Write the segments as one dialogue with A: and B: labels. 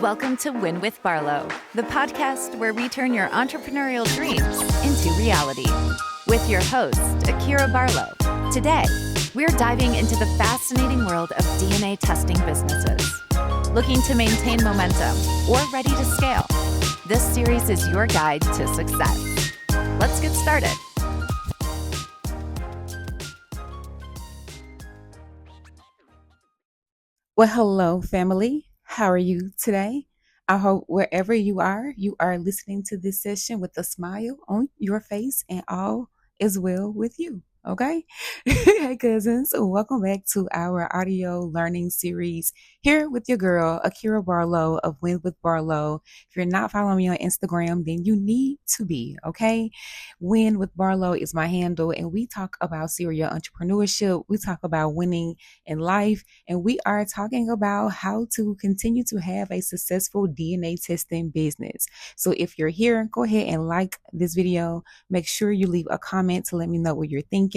A: Welcome to Win With Barlow, the podcast where we turn your entrepreneurial dreams into reality. With your host, Akira Barlow. Today, we're diving into the fascinating world of DNA testing businesses. Looking to maintain momentum or ready to scale? This series is your guide to success. Let's get started.
B: Well, hello, family. How are you today? I hope wherever you are listening to this session with a smile on your face and all is well with you. Okay. Hey, cousins. Welcome back to our audio learning series here with your girl, Akira Barlow of Win With Barlow. If you're not following me on Instagram, then you need to be. Okay. Win With Barlow is my handle, and we talk about serial entrepreneurship. We talk about winning in life, and we are talking about how to continue to have a successful DNA testing business. So if you're here, go ahead and like this video. Make sure you leave a comment to let me know what you're thinking,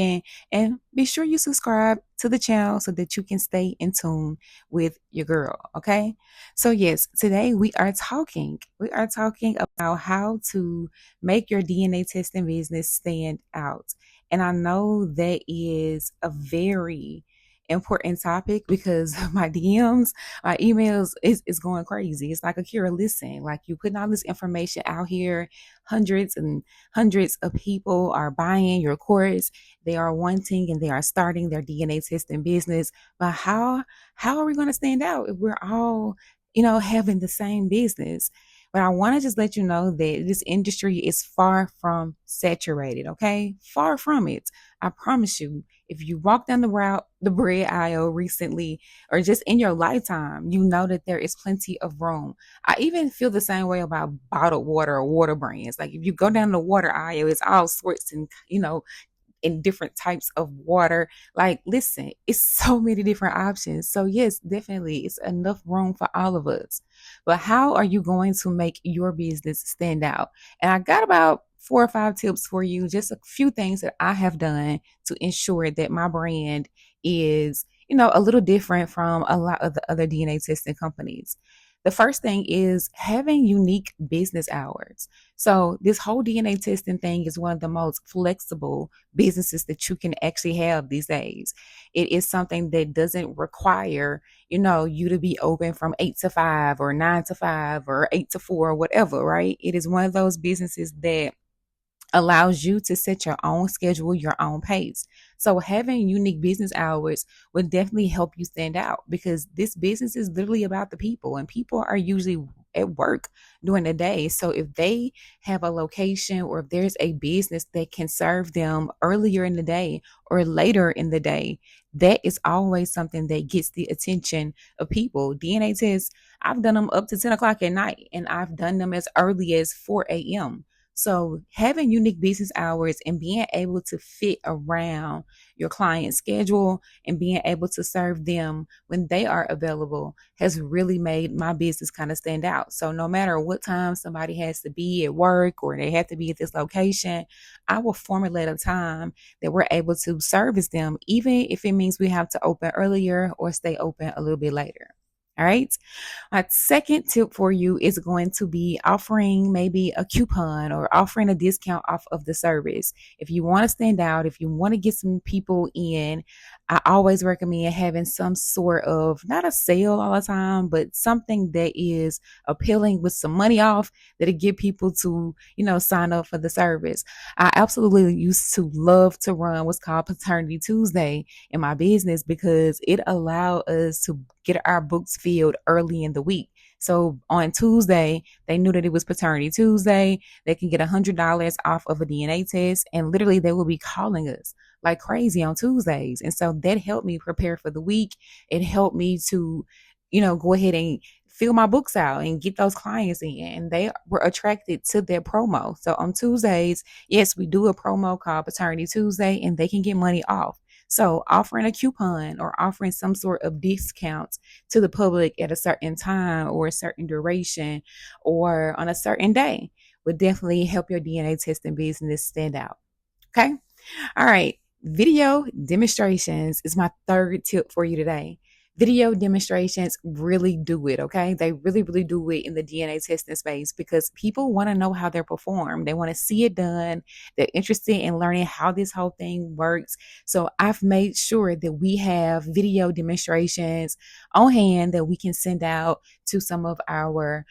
B: and be sure you subscribe to the channel so that you can stay in tune with your girl. Okay. So yes, today we are talking about how to make your DNA testing business stand out. And I know that is a very important topic because my DMs, my emails is going crazy. It's like, Akira, listen, like, you putting all this information out here. Hundreds and hundreds of people are buying your course. They are wanting and they are starting their DNA testing business. But how are we going to stand out if we're all, having the same business? But I want to just let you know that this industry is far from saturated, okay? Far from it. I promise you, if you walk down the bread aisle recently, or just in your lifetime, you know that there is plenty of room. I even feel the same way about bottled water or water brands. Like, if you go down the water aisle, it's all sorts and, in different types of water. Like, listen, it's so many different options. So yes, definitely it's enough room for all of us. But how are you going to make your business stand out? And I got about 4 or 5 tips for you, just a few things that I have done to ensure that my brand is, a little different from a lot of the other DNA testing companies. The first thing is having unique business hours. So this whole DNA testing thing is one of the most flexible businesses that you can actually have these days. It is something that doesn't require, you to be open from 8 to 5 or 9 to 5 or 8 to 4 or whatever, right? It is one of those businesses that allows you to set your own schedule, your own pace. So having unique business hours will definitely help you stand out, because this business is literally about the people, and people are usually at work during the day. So if they have a location, or if there's a business that can serve them earlier in the day or later in the day, that is always something that gets the attention of people. DNA tests, I've done them up to 10 o'clock at night, and I've done them as early as 4 a.m. So having unique business hours and being able to fit around your client's schedule and being able to serve them when they are available has really made my business kind of stand out. So no matter what time somebody has to be at work or they have to be at this location, I will formulate a time that we're able to service them, even if it means we have to open earlier or stay open a little bit later. All right. My second tip for you is going to be offering maybe a coupon or offering a discount off of the service. If you want to stand out, if you want to get some people in, I always recommend having some sort of, not a sale all the time, but something that is appealing with some money off that'll get people to, sign up for the service. I absolutely used to love to run what's called Paternity Tuesday in my business, because it allowed us to get our books filled early in the week. So on Tuesday, they knew that it was Paternity Tuesday. They can get $100 off of a DNA test, and literally they will be calling us like crazy on Tuesdays. And so that helped me prepare for the week. It helped me to, go ahead and fill my books out and get those clients in, and they were attracted to their promo. So on Tuesdays, yes, we do a promo called Paternity Tuesday, and they can get money off. So offering a coupon or offering some sort of discounts to the public at a certain time or a certain duration or on a certain day would definitely help your DNA testing business stand out. Okay. All right. Video demonstrations is my third tip for you today. Video demonstrations really do it, okay? They really, really do it in the DNA testing space because people want to know how they're performed. They want to see it done. They're interested in learning how this whole thing works. So I've made sure that we have video demonstrations on hand that we can send out to some of our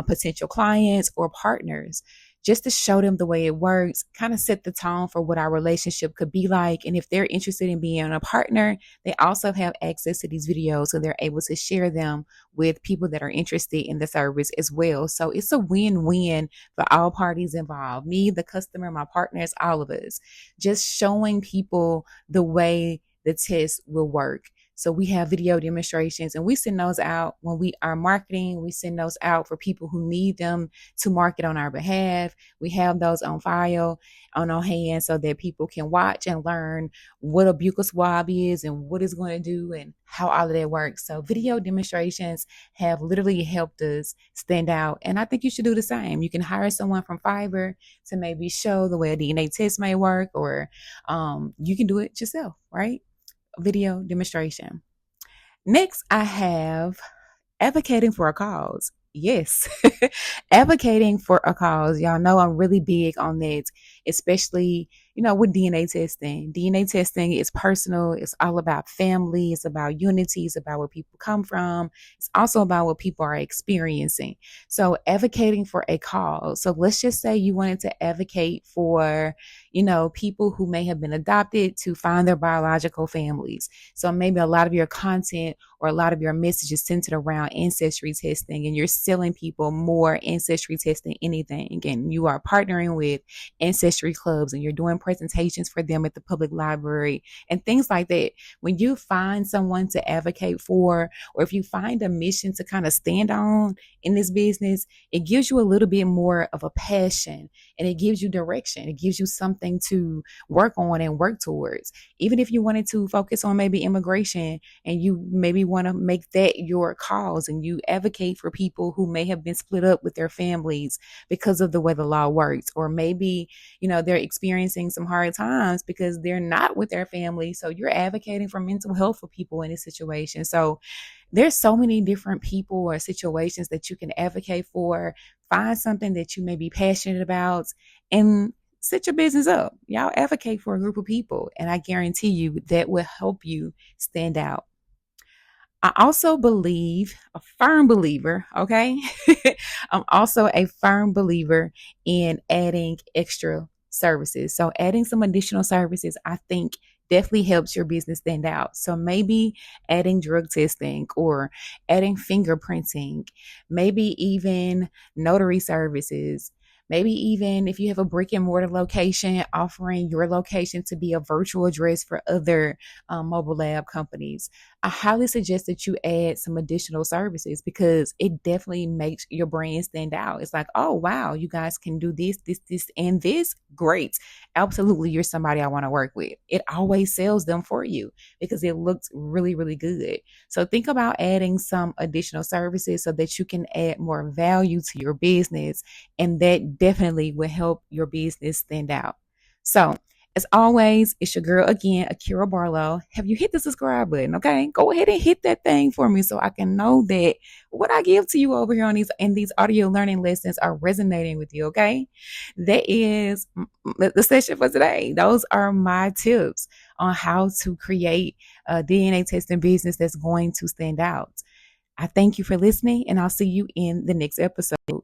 B: potential clients or partners just to show them the way it works, kind of set the tone for what our relationship could be like. And if they're interested in being a partner, they also have access to these videos, so they're able to share them with people that are interested in the service as well. So it's a win-win for all parties involved, me, the customer, my partners, all of us, just showing people the way the test will work. So we have video demonstrations and we send those out when we are marketing. We send those out for people who need them to market on our behalf. We have those on file, on our hands, so that people can watch and learn what a buccal swab is and what it's going to do and how all of that works. So video demonstrations have literally helped us stand out. And I think you should do the same. You can hire someone from Fiverr to maybe show the way a DNA test may work, or you can do it yourself, right? Video demonstration. Next, I have advocating for a cause. Yes, advocating for a cause. Y'all know I'm really big on that, especially, with DNA testing. DNA testing is personal. It's all about family. It's about unity. It's about where people come from. It's also about what people are experiencing. So advocating for a cause. So let's just say you wanted to advocate for, people who may have been adopted to find their biological families. So maybe a lot of your content or a lot of your messages centered around ancestry testing, and you're selling people more ancestry tests than anything. And you are partnering with ancestry clubs and you're doing presentations for them at the public library and things like that. When you find someone to advocate for, or if you find a mission to kind of stand on in this business, it gives you a little bit more of a passion and it gives you direction. It gives you something to work on and work towards. Even if you wanted to focus on maybe immigration and you maybe want to make that your cause and you advocate for people who may have been split up with their families because of the way the law works, or maybe, they're experiencing some hard times because they're not with their family. So you're advocating for mental health for people in this situation. So there's so many different people or situations that you can advocate for. Find something that you may be passionate about and set your business up. Y'all advocate for a group of people, and I guarantee you that will help you stand out. I also believe, a firm believer, okay? I'm also a firm believer in adding extra services. So adding some additional services, I think definitely helps your business stand out. So maybe adding drug testing or adding fingerprinting, maybe even notary services. Maybe even if you have a brick and mortar location, offering your location to be a virtual address for other mobile lab companies. I highly suggest that you add some additional services because it definitely makes your brand stand out. It's like, oh, wow, you guys can do this, and this. Great. Absolutely. You're somebody I want to work with. It always sells them for you because it looks really, really good. So think about adding some additional services so that you can add more value to your business, and that definitely will help your business stand out. So as always, it's your girl again, Akira Barlow. Have you hit the subscribe button? Okay, go ahead and hit that thing for me so I can know that what I give to you over here on these audio learning lessons are resonating with you. Okay, that is the session for today. Those are my tips on how to create a DNA testing business that's going to stand out. I thank you for listening, and I'll see you in the next episode.